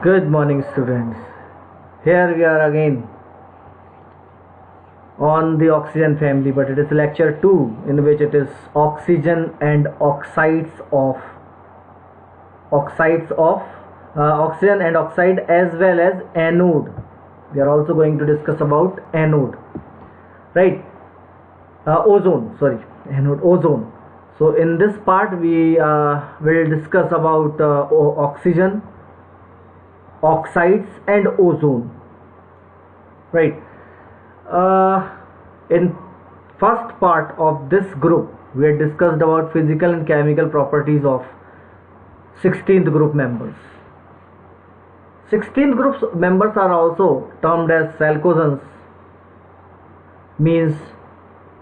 Good morning, students. Here we are again on the oxygen family, but it is lecture 2 in which it is oxygen and oxygen and oxide as well as anode. We are also going to discuss about anode, right? Ozone. So in this part we will discuss about oxygen, oxides and ozone, right? In first part of this group we had discussed about physical and chemical properties of 16th group members. 16th group members are also termed as chalcogens, means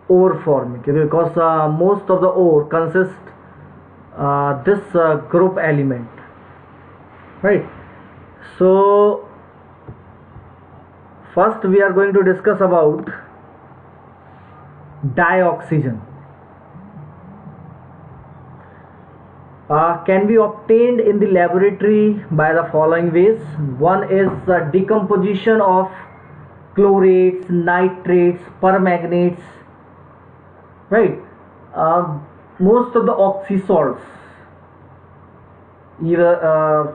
ore forming, because most of the ore consist this group element, right? So first we are going to discuss about dioxygen. Can be obtained in the laboratory by the following ways. One is decomposition of chlorates, nitrates, permanganates, right? Most of the oxysalts, either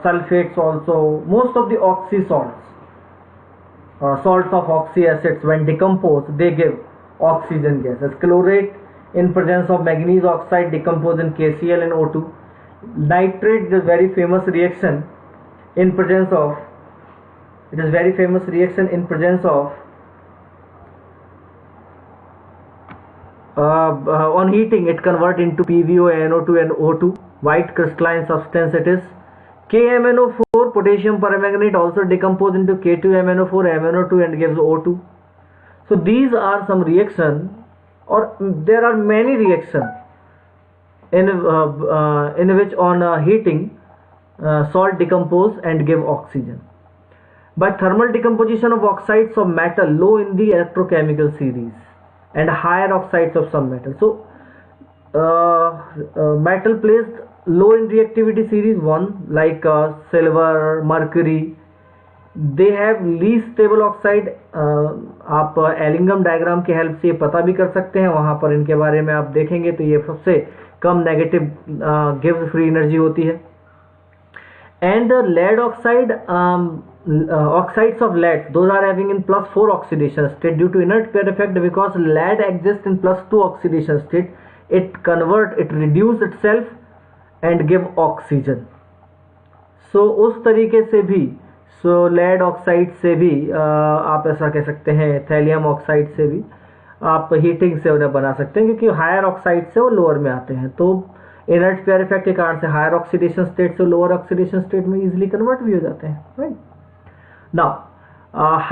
sulfates also, most of the oxysalts, salts of oxyacids, when decomposed they give oxygen gas. As chlorate in presence of manganese oxide decompose in KCl and O2. Nitrate is very famous reaction in presence of, on heating it convert into PVO, NO2 and O2. White crystalline substance it is. KMnO4, potassium permanganate, also decompose into K2MnO4, MnO2 and gives O2. So these are some reaction, or there are many reactions in which on heating salt decompose and give oxygen. By thermal decomposition of oxides of metal low in the electrochemical series and higher oxides of some metal. So metal placed low in reactivity series, one like silver, mercury, they have least stable oxide. आप Ellingham diagram के help से ये पता भी कर सकते हैं, वहाँ पर इनके बारे में आप देखेंगे तो ये सबसे कम नेगेटिव गिव्स फ्री एनर्जी होती है. And lead oxide, oxides of lead, those are having in +4 oxidation state due to inert pair effect. Because lead exists in +2 oxidation state, it reduce itself and give oxygen. So उस तरीके से भी lead oxide से भी आप ऐसा कह सकते हैं, थैलियम ऑक्साइड से भी आप हीटिंग से उन्हें बना सकते हैं, क्योंकि हायर ऑक्साइड से वो लोअर में आते हैं. तो इनर्ट पेयर इफेक्ट के कारण से हायर ऑक्सीडेशन स्टेट से लोअर ऑक्सीडेशन स्टेट में इजीली कन्वर्ट भी हो जाते हैं, right. Now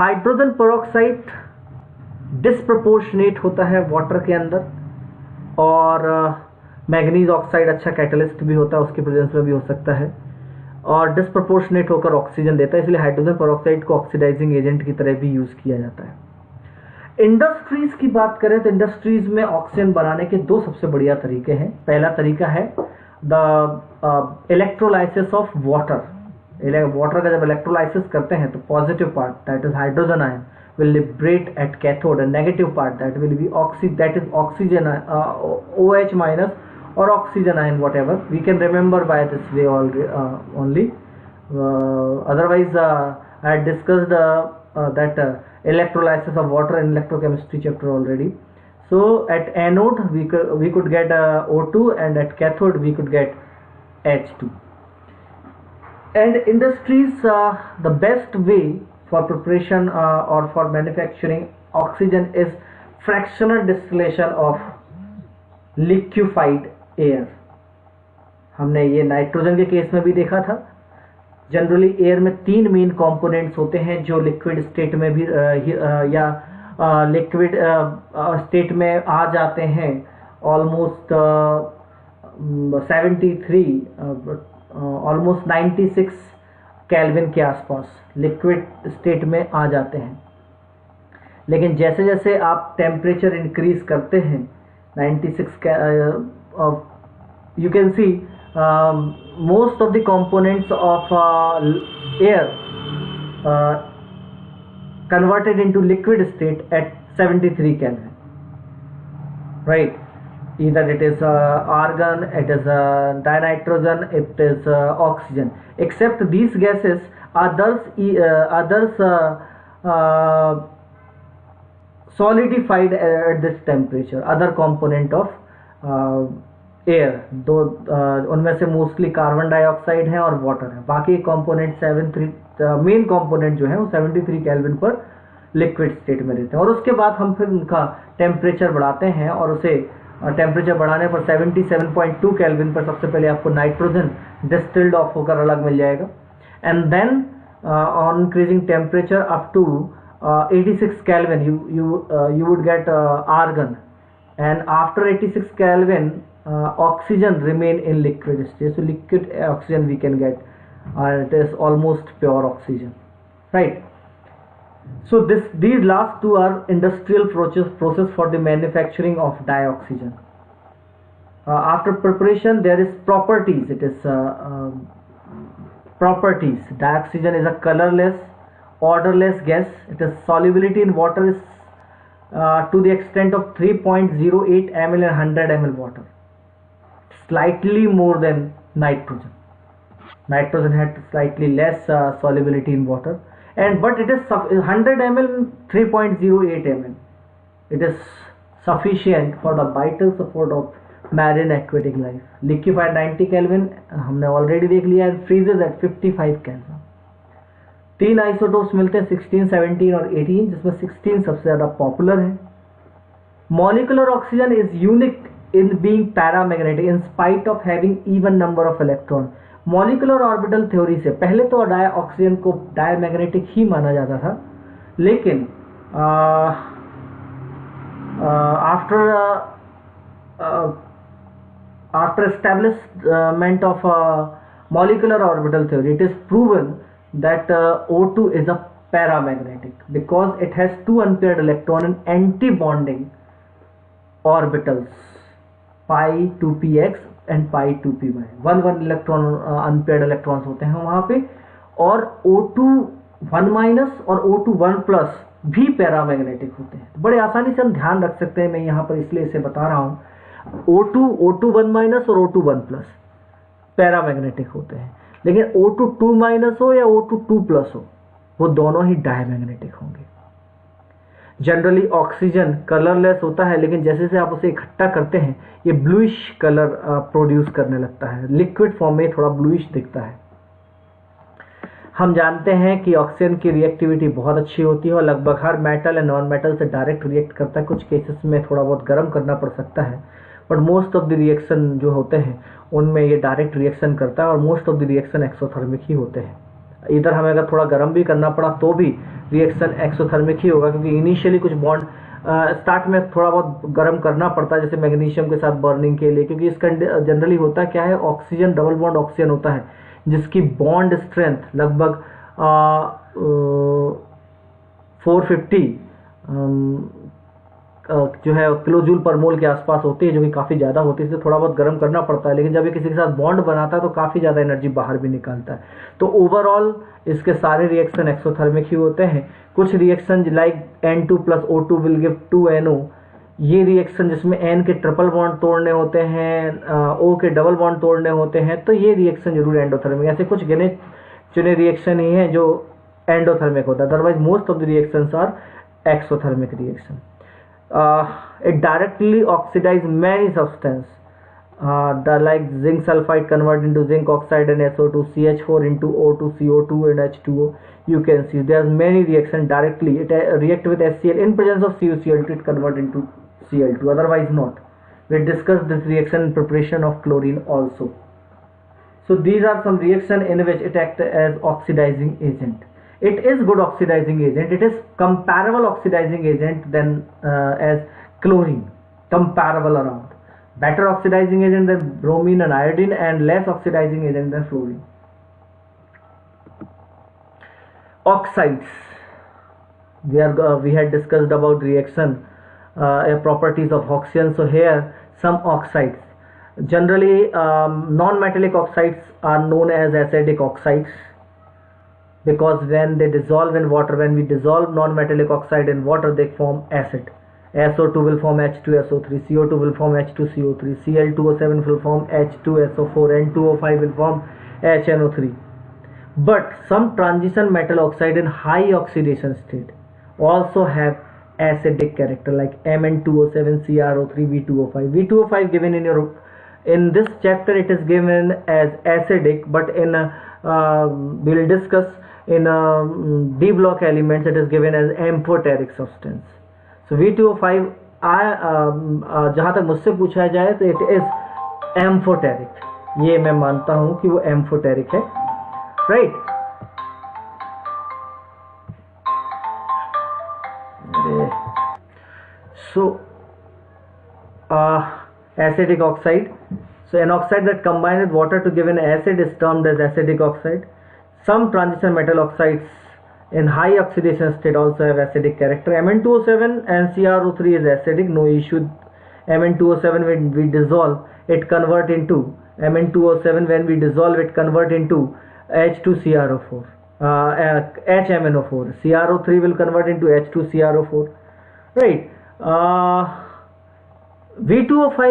hydrogen peroxide disproportionate होता है वाटर के अंदर, और मैग्नीज ऑक्साइड अच्छा कैटलिस्ट भी होता है, उसके प्रेजेंस में भी हो सकता है, और डिस्प्रपोर्शनेट होकर ऑक्सीजन देता है, इसलिए हाइड्रोजन पेरोक्साइड को ऑक्सीडाइजिंग एजेंट की तरह भी यूज किया जाता है. इंडस्ट्रीज की बात करें तो इंडस्ट्रीज में ऑक्सीजन बनाने के दो सबसे बढ़िया तरीके हैं. पहला तरीका है the electrolysis of water. Water का जब इलेक्ट्रोलाइसिस करते हैं तो positive part that is hydrogen ion will liberate at cathode, and negative part that will be oxygen, OH minus or oxygen ion, whatever we can remember by this way only. Otherwise I had discussed that electrolysis of water in electrochemistry chapter already. So at anode we could get O2, and at cathode we could get H2. And industries, the best way for preparation or for manufacturing oxygen is fractional distillation of liquefied air. हमने ये nitrogen के case में भी देखा था. Generally air में 3 main components होते हैं जो लिक्विड स्टेट में भी या लिक्विड स्टेट में आ जाते हैं. ऑलमोस्ट 73 ऑलमोस्ट 96 केल्विन के आसपास लिक्विड स्टेट में आ जाते हैं. लेकिन जैसे जैसे आप टेम्परेचर इंक्रीज करते हैं 96 you can see most of the components of air converted into liquid state at 73 Kelvin, right? Either it is argon, it is dinitrogen, it is oxygen. Except these gases, others solidified at this temperature, other component of air, दो उनमें से mostly carbon dioxide है और water है, बाकी component 73 main component जो है वो 73 केल्विन पर लिक्विड स्टेट में रहते हैं। और उसके बाद हम फिर उनका टेम्परेचर बढ़ाते हैं और उसे टेम्परेचर बढ़ाने पर 77.2 केल्विन पर सबसे पहले आपको नाइट्रोजन डिस्टिल्ड ऑफ होकर अलग मिल जाएगा, and then on increasing temperature up to 86 Kelvin you would get argon, and after 86 Kelvin oxygen remain in liquid state. So liquid oxygen we can get, it is almost pure oxygen, right? So these last two are industrial process for the manufacturing of dioxygen. After preparation there is properties. It is properties. Dioxygen is a colorless, odorless gas. It is solubility in water is to the extent of 3.08 ml in 100 ml water, slightly more than nitrogen. Nitrogen had slightly less solubility in water, and but it is 100 ml 3.08 ml. It is sufficient for the vital support of marine aquatic life. Liquefied 90 Kelvin हमने already देख लिया है, फ्रीजेज eight 55 Kelvin. तीन isotopes मिलते हैं 16, 17 और 18, जिसमें 16 सबसे ज़्यादा पॉपुलर है. Molecular oxygen is unique in being paramagnetic in spite of having even number of electron. Molecular orbital theory से पहले तो ऑक्सीजन को डायमैग्नेटिक ही माना जाता था, लेकिन after establishment of molecular orbital theory, it is proven that O2 is a paramagnetic because it has two unpaired electron in anti-bonding orbitals, pi 2px and pi 2py. one electron unpaired electrons होते हैं वहां पे, और O2 1- और O2 1+ भी paramagnetic होते हैं. बड़े आसानी से हम ध्यान रख सकते हैं, मैं यहाँ पर इसलिए इसे बता रहा हूँ. O2 1- और O2 1+ पैरामैग्नेटिक होते हैं, लेकिन O2 2- हो या O2 2+ हो, वो दोनों ही डायमैग्नेटिक होंगे. जनरली ऑक्सीजन कलरलेस होता है, लेकिन जैसे जैसे आप उसे इकट्ठा करते हैं ये ब्लूइश कलर प्रोड्यूस करने लगता है. लिक्विड फॉर्म में थोड़ा ब्लूइश दिखता है. हम जानते हैं कि ऑक्सीजन की रिएक्टिविटी बहुत अच्छी होती है और लगभग हर मेटल एंड नॉन मेटल से डायरेक्ट रिएक्ट करता है. कुछ केसेस में थोड़ा बहुत गर्म करना पड़ सकता है, but most of the reaction जो होते हैं उनमें ये डायरेक्ट रिएक्शन करता है, और most of the reaction exothermic ही होते हैं. इधर हमें अगर थोड़ा गर्म भी करना पड़ा तो भी रिएक्शन एक्सोथर्मिक ही होगा, क्योंकि इनिशियली कुछ बॉन्ड स्टार्ट में थोड़ा बहुत गर्म करना पड़ता है, जैसे मैग्नीशियम के साथ बर्निंग के लिए, क्योंकि इसका जनरली होता क्या है, ऑक्सीजन डबल बॉन्ड ऑक्सीजन होता है जिसकी बॉन्ड स्ट्रेंथ लगभग 450 जो है किलो जूल पर मोल के आसपास होती है, जो कि काफ़ी ज़्यादा होती है, इसलिए थोड़ा बहुत गर्म करना पड़ता है. लेकिन जब ये किसी के साथ बॉन्ड बनाता है तो काफ़ी ज़्यादा एनर्जी बाहर भी निकालता है. तो ओवरऑल इसके सारे रिएक्शन एक्सोथर्मिक ही होते हैं. कुछ reaction like N2 + O2 will give 2NO, ये रिएक्शन जिसमें N के ट्रिपल बॉन्ड तोड़ने होते हैं, O के डबल बॉन्ड तोड़ने होते हैं, तो ये रिएक्शन जरूर एंडोथर्मिक. ऐसे कुछ गिने चुने रिएक्शन ही हैं जो एंडोथर्मिक होता है, otherwise most of the reactions are exothermic reaction. It directly oxidize many substance, like zinc sulfide convert into zinc oxide and SO2, CH4 into O2, CO2 and H2O. You can see there are many reactions directly. It react with HCl in presence of CuCl2, it convert into Cl2, otherwise not. We discussed this reaction in preparation of chlorine also. So these are some reaction in which it acts as oxidizing agent. It is good oxidizing agent. It is comparable oxidizing agent than as chlorine. Comparable around. Better oxidizing agent than bromine and iodine, and less oxidizing agent than fluorine. Oxides. We had discussed about reaction properties of oxygen. So here some oxides. Generally non-metallic oxides are known as acidic oxides, because when they dissolve in water, when we dissolve non-metallic oxide in water, they form acid. SO2 will form H2SO3, CO2 will form H2CO3, Cl2O7 will form H2SO4, N2O5 will form HNO3. But some transition metal oxide in high oxidation state also have acidic character, like Mn2O7, CrO3, V2O5. V2O5 given in this chapter, it is given as acidic, but in we'll discuss in D block elements, it is given as amphoteric substance. So V2O5 जहाँ तक मुझसे पूछा जाए तो it is amphoteric, ये मैं मानता हूं कि वो एम्फोटेरिक है, right. So acidic oxide, so an oxide that combines with water to give an acid is termed as acidic oxide. Some transition metal oxides in high oxidation state also have acidic character. Mn2O7 and CrO3 is acidic, no issue. Mn2O7 when we dissolve it convert into Mn2O7 when we dissolve it convert into H2CrO4, HMNO4. CrO3 will convert into H2CrO4, right. V2O5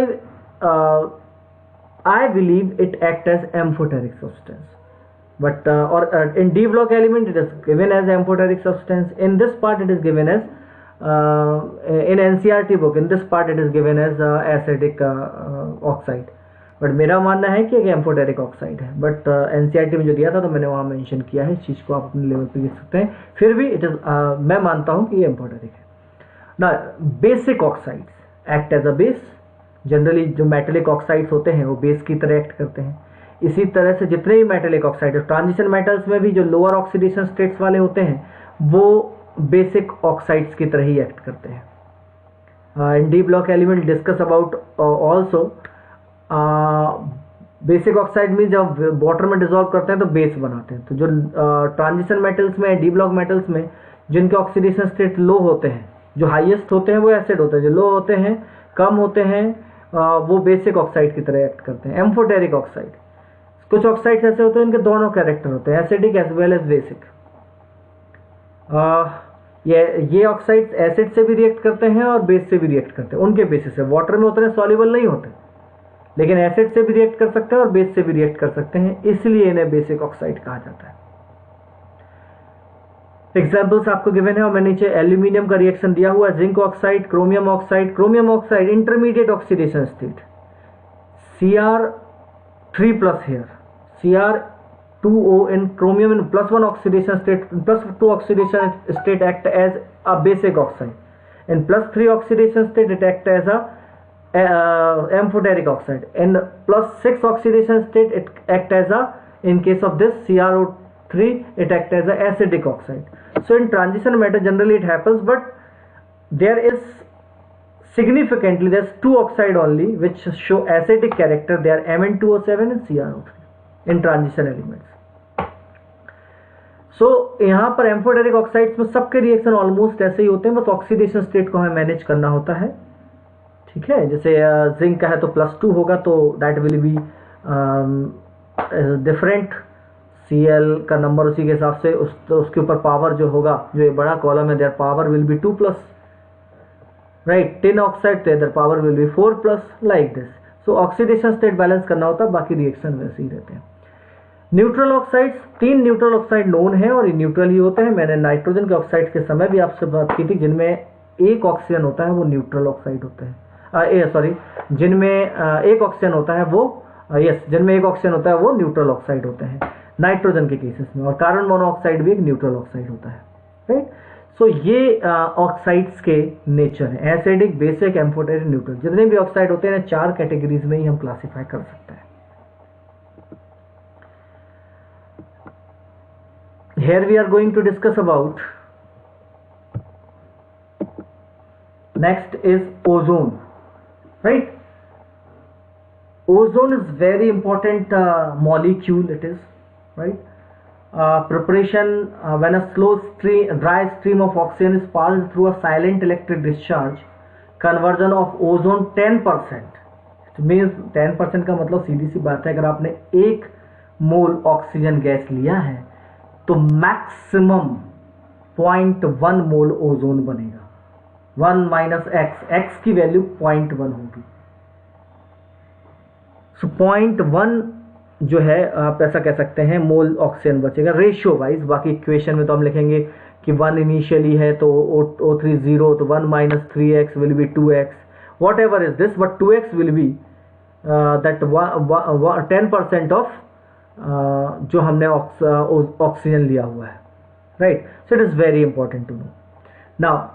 I believe it acts as amphoteric substance, but in D block element it is given as amphoteric substance. In this part it is given as in NCERT book, in this part it is given as acidic oxide, but मेरा मानना है कि amphoteric oxide है, but NCERT में जो दिया था तो मैंने वहाँ मेंशन किया है, इस चीज़ को आप अपने लेवल पे लिख सकते हैं। फिर भी इट इज मैं मानता हूँ कि ये एम्फोटेरिक है ना। Basic oxides act as a base, generally जो मेटेलिक ऑक्साइड्स होते हैं वो बेस की तरह एक्ट करते हैं। इसी तरह से जितने भी मेटेलिक ऑक्साइड, ट्रांजिशन मेटल्स में भी जो लोअर ऑक्सीडेशन स्टेट्स वाले होते हैं वो बेसिक ऑक्साइड्स की तरह ही एक्ट करते हैं। इन D block element discuss about also basic oxide में जब वाटर में डिसॉल्व करते हैं तो बेस बनाते हैं। तो जो ट्रांजिशन मेटल्स में, डी ब्लॉक मेटल्स में जिनके ऑक्सीडेशन स्टेट लो होते हैं, जो हाईएस्ट होते हैं वो एसिड होते हैं, जो लो होते हैं, कम होते हैं, वो बेसिक ऑक्साइड की तरह एक्ट करते हैं। एम्फोटेरिक ऑक्साइड, कुछ ऑक्साइड्स ऐसे होते हैं इनके दोनों कैरेक्टर होते हैं, acidic as well as basic. ये ऑक्साइड्स एसिड से भी रिएक्ट करते हैं और बेस से भी रिएक्ट करते हैं, उनके बेसिस से। वाटर में उतने सॉल्युबल नहीं होते, लेकिन एसिड से भी रिएक्ट कर सकते हैं और बेस से भी रिएक्ट कर सकते हैं, इसलिए इन्हें बेसिक ऑक्साइड कहा जाता है। एग्जाम्पल्स आपको गिवन है और मैं नीचे एल्यूमिनियम का रिएक्शन दिया हुआ, zinc oxide, chromium oxide. Chromium oxide intermediate oxidation state, Cr3+ here, Cr2O in chromium in +1 oxidation state, +2 oxidation state act as a basic oxide. In +3 oxidation state it act as a amphoteric oxide. In +6 oxidation state it act as a, in case of this CrO3, it act as a acidic oxide. So in transition matter generally it happens, but there is significantly there's two oxide only which show acidic character. They are Mn2O7 and CrO3 in transition elements. So यहाँ पर amphoteric oxides में सबके reaction almost ऐसे ही होते हैं, बस oxidation state को हमें मैनेज करना होता है, ठीक है। जैसे जिंक का है तो +2 होगा तो that will be different, Cl का नंबर उसी के हिसाब से उसके ऊपर पावर जो होगा, जो ये बड़ा कॉलम है, their power will be 2+, right. Tin oxide तो इधर power will be 4+, like this. So oxidation state balance करना होता है, बाकी रिएक्शन वैसे ही रहते हैं। Neutral oxides, 3 neutral oxide known है और ये न्यूट्रल ही होते हैं। मैंने नाइट्रोजन के ऑक्साइड के समय भी आपसे बात की थी, जिनमें एक ऑक्सीजन होता है वो न्यूट्रल ऑक्साइड होते हैं। जिनमें एक ऑक्सीजन होता है वो जिनमें एक ऑक्सीजन होता है वो न्यूट्रल ऑक्साइड होते हैं नाइट्रोजन के केसेस में, और कार्बन मोनोऑक्साइड भी एक न्यूट्रल ऑक्साइड होता है, राइट। सो ये ऑक्साइड्स के नेचर है, एसिडिक, बेसिक, एम्फोटेरिक, न्यूट्रल। जितने भी ऑक्साइड होते हैं 4 कैटेगरीज में ही हम क्लासिफाई कर सकते हैं। Here we are going to discuss about, next is ozone, right? Ozone is very important molecule, it is, right? Preparation when a dry stream of oxygen is passed through a silent electric discharge, conversion of ozone 10%, it means 10% का मतलब सीधी सी बात है, अगर आपने 1 मोल oxygen gas लिया है तो maximum 0.1 मोल ozone बनेगा। 1 माइनस एक्स की वैल्यू 0.1 होगी। सो 0.1 जो है आप ऐसा कह सकते हैं मोल ऑक्सीजन बचेगा रेशियो वाइज। बाकी इक्वेशन में तो हम लिखेंगे कि 1 इनिशियली है तो O3 0, तो 1 minus 3x will be 2x, whatever is this, but 2x will be that 10% of जो हमने ऑक्सीजन लिया हुआ है, right. So it is very important to know. Now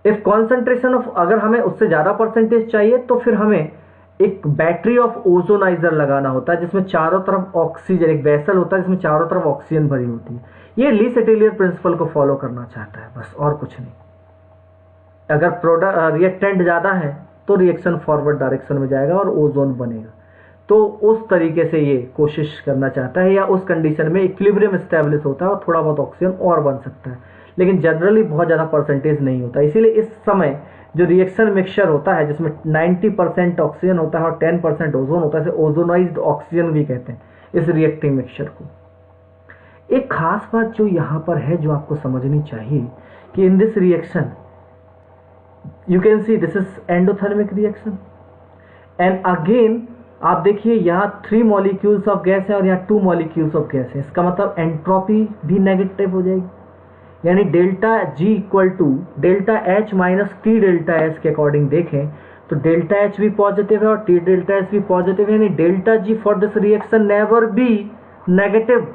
if concentration of, अगर हमें उससे ज्यादा परसेंटेज चाहिए तो फिर हमें एक बैटरी ऑफ ओजोनाइजर लगाना होता है जिसमें चारों तरफ ऑक्सीजन, एक वेसल होता है जिसमें चारों तरफ ऑक्सीजन भरी होती है। ये ली सेटेलियर प्रिंसिपल को फॉलो करना चाहता है बस, और कुछ नहीं। अगर प्रोडक्ट रिएक्टेंट ज्यादा है तो रिएक्शन फॉरवर्ड डायरेक्शन में जाएगा और ओजोन बनेगा। तो उस तरीके से ये कोशिश करना चाहता है, या उस कंडीशन में इक्विलिब्रियम एस्टेब्लिश होता है और थोड़ा बहुत ऑक्सीजन और बन सकता है, लेकिन जनरली बहुत ज़्यादा परसेंटेज नहीं होता। इसीलिए इस समय जो रिएक्शन मिक्सचर होता है जिसमें 90% ऑक्सीजन होता है और 10% ओजोन होता है, इसे ओजोनाइज्ड ऑक्सीजन भी कहते हैं इस रिएक्टिंग मिक्सचर को। एक खास बात जो यहाँ पर है जो आपको समझनी चाहिए कि in this reaction you can see this is endothermic reaction, and again आप देखिए यहाँ 3 मॉलिक्यूल्स ऑफ गैस है और यहाँ 2 मॉलिक्यूल्स ऑफ गैस है। इसका मतलब एंट्रोपी भी नेगेटिव हो जाएगी, यानी delta G equal to delta H minus T delta S के अकॉर्डिंग देखें तो डेल्टा एच भी पॉजिटिव है और टी डेल्टा एस भी पॉजिटिव है, यानी delta G for this reaction never be negative,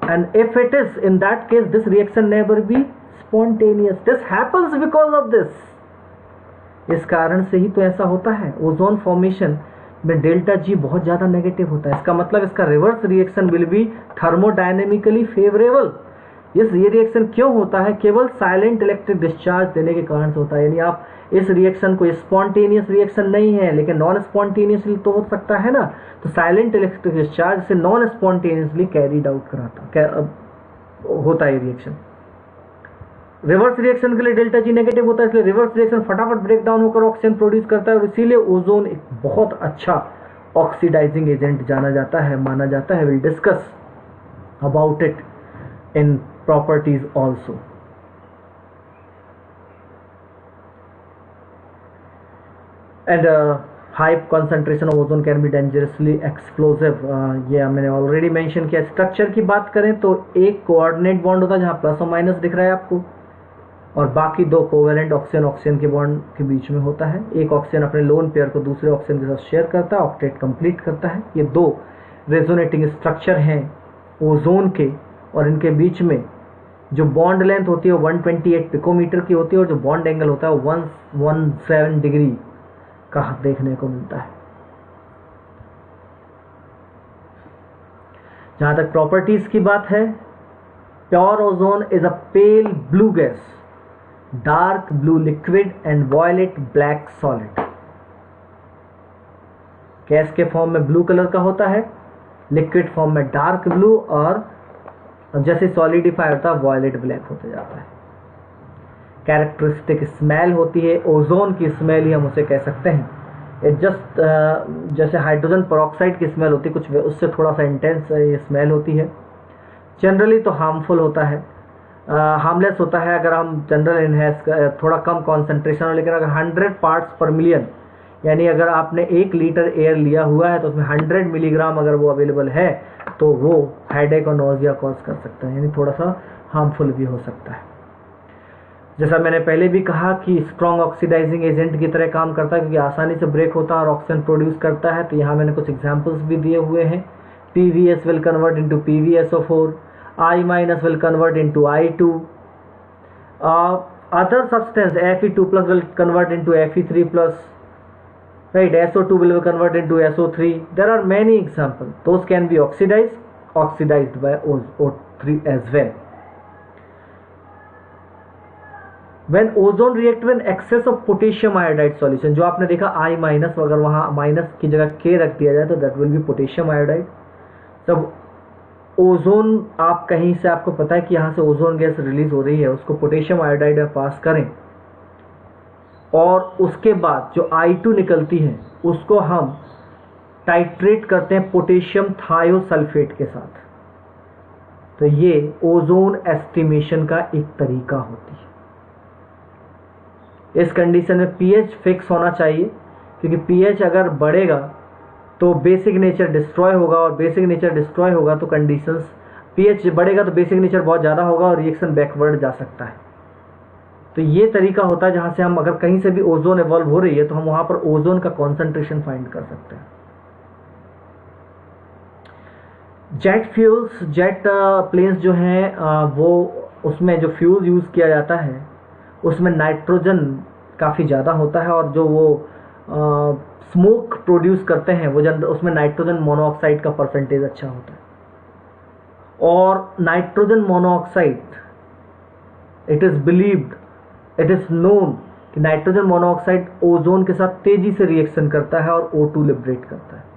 and if it is in that case this reaction never be spontaneous. This happens because of this. इस कारण से ही तो ऐसा होता है, ओजोन फॉर्मेशन में डेल्टा जी बहुत ज्यादा नेगेटिव होता है। इसका मतलब इसका reverse reaction will be thermodynamically favourable. ये रिएक्शन क्यों होता है? केवल साइलेंट इलेक्ट्रिक डिस्चार्ज देने के कारण से होता है। यानी आप इस रिएक्शन को, स्पॉन्टेनियस रिएक्शन नहीं है लेकिन नॉन स्पॉन्टेनियसली तो हो सकता है ना, तो साइलेंट इलेक्ट्रिक डिस्चार्ज से नॉन स्पॉन्टेनियसली कैरीड आउट कराता होता है रिएक्शन। रिवर्स रिएक्शन के लिए डेल्टा जी नेगेटिव होता है, इसलिए रिवर्स रिएक्शन फटाफट ब्रेक डाउन होकर ऑक्सीजन प्रोड्यूस करता है और इसीलिए ओजोन एक बहुत अच्छा ऑक्सीडाइजिंग एजेंट जाना जाता है, माना जाता है। Will discuss about it in properties also. And high concentration of ozone can be dangerously explosive. ये मैंने ऑलरेडी मेंशन किया। स्ट्रक्चर की बात करें तो एक कोऑर्डिनेट बॉन्ड होता है जहां प्लस और माइनस दिख रहा है आपको, और बाकी 2 कोवेलेंट ऑक्सीजन के बॉन्ड के बीच में होता है। एक ऑक्सीजन अपने लोन पेयर को दूसरे ऑक्सीजन के साथ शेयर करता है, ऑक्टेट कंप्लीट करता है। ये 2 रेजोनेटिंग स्ट्रक्चर हैं ओजोन के, और इनके बीच में जो बॉन्ड लेंथ होती है वो 128 पिकोमीटर की होती है और जो बॉन्ड एंगल होता है वो 117 डिग्री का देखने को मिलता है। जहां तक प्रॉपर्टीज की बात है, pure ozone is a pale blue gas, dark blue liquid and violet black solid. Gas के फॉर्म में ब्लू कलर का होता है, लिक्विड फॉर्म में डार्क ब्लू, और जैसे सॉलिडिफाई होता है वॉयलेट ब्लैक होते जाता है। कैरेक्टरिस्टिक स्मेल होती है, ओजोन की स्मेल ही हम उसे कह सकते हैं। इट जस्ट जैसे हाइड्रोजन पेरोक्साइड की स्मेल होती है, कुछ उससे थोड़ा सा इंटेंस ये स्मेल होती है। जनरली तो हार्मफुल होता है, हार्मलेस होता है अगर हम जनरल इनहेस थोड़ा कम कॉन्सेंट्रेशन हो, लेकिन अगर 100 पार्ट्स पर मिलियन, यानी अगर आपने 1 लीटर एयर लिया हुआ है तो उसमें 100 मिलीग्राम अगर वो अवेलेबल है तो वो हेडेक और नोजिया कॉज कर सकता है, यानी थोड़ा सा हार्मफुल भी हो सकता है। जैसा मैंने पहले भी कहा कि स्ट्रॉन्ग ऑक्सीडाइजिंग एजेंट की तरह काम करता है क्योंकि आसानी से ब्रेक होता है और ऑक्सीजन प्रोड्यूस करता है। तो यहाँ मैंने कुछ एग्जांपल्स भी दिए हुए हैं। PVS will convert into PVSO4, I- will convert into I2, other substance Fe2+ will convert into Fe3+, right? SO2 will convert into SO3. There are many examples. Those can be oxidized by O3 as well. When ozone react with excess of potassium iodide solution, जो आपने देखा I-, अगर वहाँ minus की जगह K रख दिया जाए तो that will be potassium iodide. जब ओजोन आप कहीं से, आपको पता है कि यहाँ से ओजोन गैस रिलीज हो रही है, उसको पोटेशियम आयोडाइड में पास करें और उसके बाद जो I2 निकलती है उसको हम टाइट्रेट करते हैं पोटेशियम थायोसल्फेट के साथ। तो ये ओजोन एस्टिमेशन का एक तरीका होती है। इस कंडीशन में पीएच फिक्स होना चाहिए, क्योंकि पीएच अगर बढ़ेगा तो बेसिक नेचर डिस्ट्रॉय होगा, और बेसिक नेचर डिस्ट्रॉय होगा तो कंडीशंस, पीएच बढ़ेगा तो बेसिक नेचर बहुत ज़्यादा होगा और रिएक्शन बैकवर्ड जा सकता है। तो ये तरीका होता है जहाँ से हम अगर कहीं से भी ओजोन इवॉल्व हो रही है तो हम वहाँ पर ओजोन का कॉन्सेंट्रेशन फाइंड कर सकते हैं। जेट फ्यूल्स, जेट प्लेन्स जो हैं वो उसमें जो फ्यूल यूज़ किया जाता है उसमें नाइट्रोजन काफ़ी ज़्यादा होता है, और जो वो स्मोक प्रोड्यूस करते हैं वो उसमें नाइट्रोजन मोनोऑक्साइड का परसेंटेज अच्छा होता है। और nitrogen monoxide, it is believed, it is known कि नाइट्रोजन मोनोऑक्साइड ओजोन के साथ तेज़ी से रिएक्शन करता है और O2 लिबरेट करता है।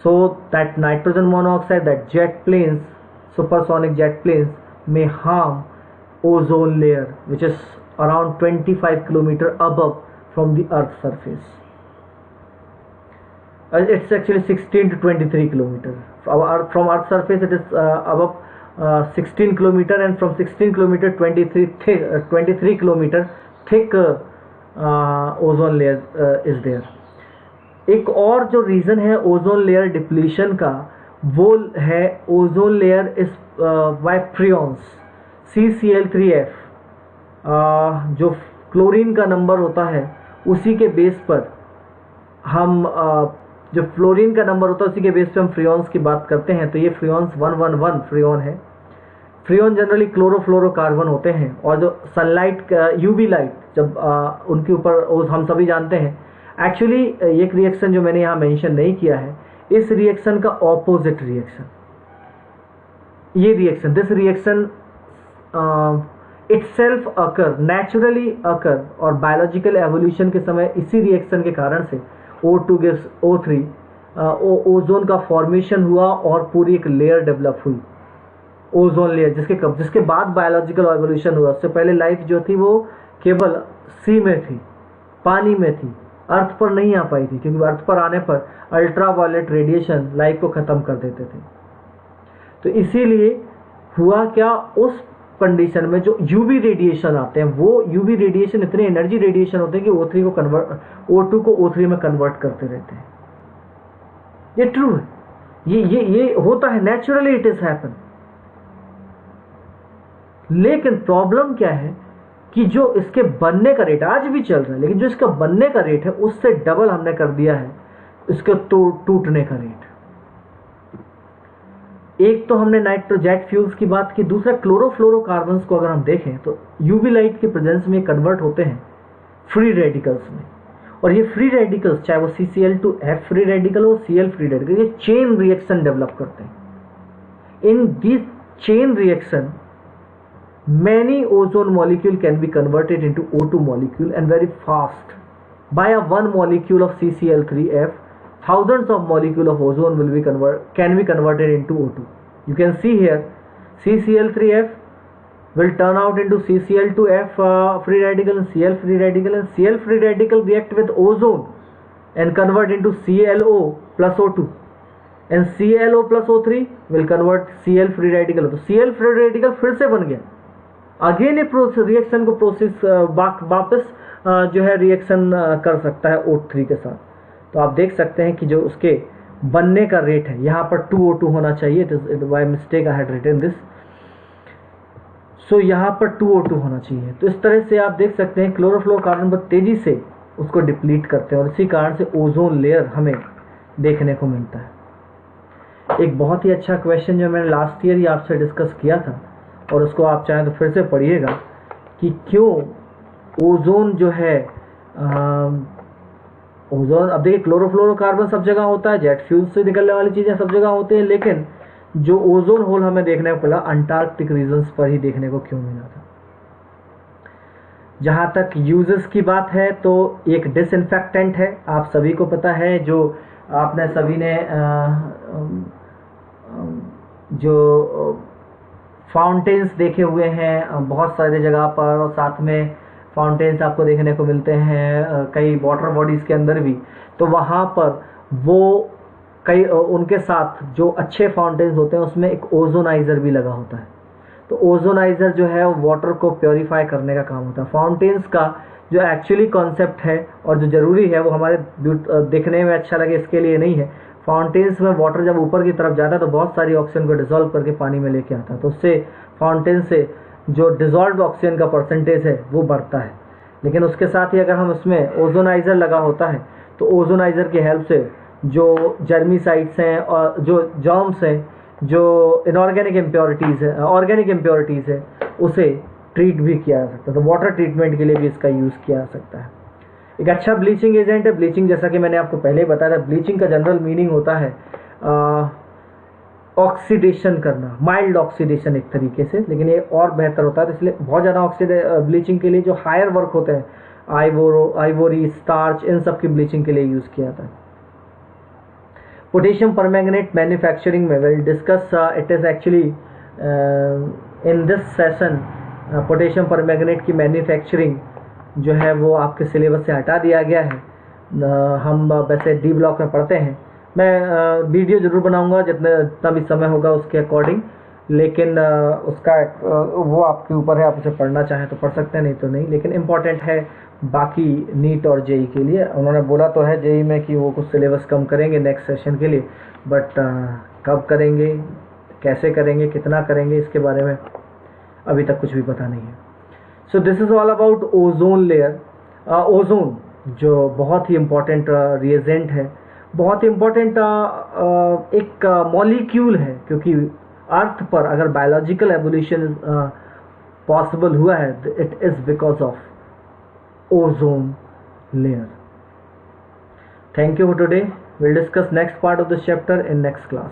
So that nitrogen monoxide, that jet planes, supersonic jet planes may harm ozone layer, which is around 25 kilometer above from the Earth's surface. It's actually 16 to 23 kilometer. From Earth's surface, it is above 16 kilometer, and from 16 kilometer 23 kilometer thick ozone layer is there. एक और जो reason है ozone layer depletion का, वो है ozone layer इस bye freons CCl3F। जो chlorine का नंबर होता है उसी के बेस पर हम जो फ्लोरीन का नंबर होता है उसी के बेस पर हम फ्रियॉन्स की बात करते हैं। तो ये फ्रियॉन्स 111 फ्रियॉन है। फ्रियॉन जनरली क्लोरोफ्लोरोकार्बन होते हैं, और जो सनलाइट यूवी लाइट जब उनके ऊपर, हम सभी जानते हैं एक्चुअली एक रिएक्शन जो मैंने यहाँ मेंशन नहीं किया है, इस रिएक्शन का ऑपोजिट रिएक्शन, ये reaction, this reaction itself occur, naturally occur, और बायोलॉजिकल एवोल्यूशन के समय इसी रिएक्शन के कारण से O2 गिव्स O3, ओजोन का फॉर्मेशन हुआ और पूरी एक लेयर डेवलप हुई, ओजोन लेयर, जिसके बाद बायोलॉजिकल एवोल्यूशन हुआ। उससे पहले लाइफ जो थी वो केवल सी में थी, पानी में थी, अर्थ पर नहीं आ पाई थी, क्योंकि अर्थ पर आने पर अल्ट्रावायलेट रेडिएशन लाइफ को ख़त्म कर देते थे। तो इसीलिए हुआ क्या, उस कंडीशन में जो यूवी रेडिएशन आते हैं, वो यूवी रेडिएशन इतने एनर्जी रेडिएशन होते हैं कि O2 को O3 में कन्वर्ट करते रहते हैं। ये ट्रू है, ये होता है, नेचुरली इट इज हैपन। लेकिन प्रॉब्लम क्या है कि जो इसके बनने का रेट आज भी चल रहा है, लेकिन जो इसका बनने का रेट है उससे डबल हमने कर दिया है इसके टूटने का रेट। एक तो हमने नाइट्रोजेट फ्यूल्स की बात की, दूसरा क्लोरोफ्लोरोकार्बन्स को अगर हम देखें तो यूवी लाइट के प्रेजेंस में कन्वर्ट होते हैं फ्री रेडिकल्स में, और ये फ्री रेडिकल्स चाहे वो CCl2F फ्री रेडिकल हो, Cl फ्री रेडिकल, ये चेन रिएक्शन डेवलप करते हैं। In this chain reaction many ozone molecule can be converted into O2 molecule, and very fast. By a one molecule of CCl3F, thousands of molecule of ozone can be converted into O2. You can see here CCl3F will turn out into CCl2F free radical and Cl free radical, and Cl free radical react with ozone and convert into ClO plus O2, and ClO plus O3 will convert Cl free radical, तो Cl free radical फिर से बन गया। Again ये reaction को process वापस जो है रिएक्शन कर सकता है O3 के साथ। तो आप देख सकते हैं कि जो उसके बनने का रेट है, यहाँ पर 2O2 होना चाहिए, it is by mistake I had written this, so यहाँ पर 2O2 होना चाहिए। तो इस तरह से आप देख सकते हैं क्लोरोफ्लोरोकार्बन बहुत तेज़ी से उसको डिप्लीट करते हैं, और इसी कारण से ओजोन लेयर हमें देखने को मिलता है। एक बहुत ही अच्छा क्वेश्चन जो मैंने लास्ट ईयर ही आपसे डिस्कस किया था, और उसको आप चाहें तो फिर से पढ़िएगा, कि क्यों ओजोन जो है ओजोन, अब देखिए क्लोरोफ्लोरोकार्बन सब जगह होता है, जेट फ्यूल से निकलने वाली चीज़ें सब जगह होती हैं, लेकिन जो ओजोन होल हमें देखने को मिला अंटार्कटिक रीजन्स पर ही देखने को क्यों मिला था। जहाँ तक यूजेस की बात है तो एक डिसइंफेक्टेंट है, आप सभी को पता है, जो आपने सभी ने जो फाउंटेन्स देखे हुए हैं बहुत सारे जगह पर, और साथ में फाउंटेन्स आपको देखने को मिलते हैं कई वाटर बॉडीज़ के अंदर भी, तो वहाँ पर वो कई उनके साथ जो अच्छे फाउंटेन्स होते हैं उसमें एक ओजोनाइज़र भी लगा होता है। तो ओजोनाइज़र जो है वो वाटर को प्योरीफाई करने का काम होता है। फाउंटेन्स का जो एक्चुअली कॉन्सेप्ट है और जो ज़रूरी है वो हमारे दिखने में अच्छा लगे इसके लिए नहीं है। फाउंटेन्स में वाटर जब ऊपर की तरफ जाता है तो बहुत सारी ऑक्सीजन को डिसॉल्व करके पानी में लेके आता है, तो उससे फाउंटेन से जो डिसॉल्व ऑक्सीजन का परसेंटेज है वो बढ़ता है। लेकिन उसके साथ ही अगर हम उसमें ओजोनाइज़र लगा होता है तो ओजोनाइज़र की हेल्प से जो जर्मीसाइड्स हैं और जो जर्म्स हैं, जो इनऑर्गेनिक इम्प्योरिटीज़ है, ऑर्गेनिक इम्प्योरिटीज़ है, उसे ट्रीट भी किया जा सकता है। तो वाटर ट्रीटमेंट के लिए भी इसका यूज़ किया जा सकता है। एक अच्छा ब्लीचिंग एजेंट है। ब्लीचिंग जैसा कि मैंने आपको पहले ही बताया था, ब्लीचिंग का जनरल मीनिंग होता है ऑक्सीडेशन करना, माइल्ड ऑक्सीडेशन एक तरीके से, लेकिन ये और बेहतर होता है। तो इसलिए बहुत ज़्यादा ब्लीचिंग के लिए जो हायर वर्क होते हैं, आइवोरी, स्टार्च, इन सब की ब्लीचिंग के लिए यूज़ किया जाता है। पोटेशियम परमैंगनेट मैन्युफैक्चरिंग में will discuss it is actually in this session. Potassium permanganate की मैन्युफैक्चरिंग जो है वो आपके सिलेबस से हटा दिया गया है। हम वैसे डी ब्लॉक में पढ़ते हैं। मैं वीडियो ज़रूर बनाऊंगा जितना भी समय होगा उसके अकॉर्डिंग, लेकिन उसका वो आपके ऊपर है, आप उसे पढ़ना चाहें तो पढ़ सकते हैं, नहीं तो नहीं। लेकिन इम्पॉर्टेंट है बाकी नीट और जेई के लिए। उन्होंने बोला तो है जेई में कि वो कुछ सिलेबस कम करेंगे नेक्स्ट सेशन के लिए, बट कब करेंगे, कैसे करेंगे, कितना करेंगे, इसके बारे में अभी तक कुछ भी पता नहीं है। So this is all about ozone layer. Ozone जो बहुत ही इम्पॉर्टेंट रिएजेंट है, बहुत ही इम्पॉर्टेंट एक मॉलिक्यूल है, क्योंकि अर्थ पर अगर बायोलॉजिकल एवोल्यूशन पॉसिबल हुआ है तो it is because of ozone layer. Thank you for today. We'll discuss next part of this chapter in next class.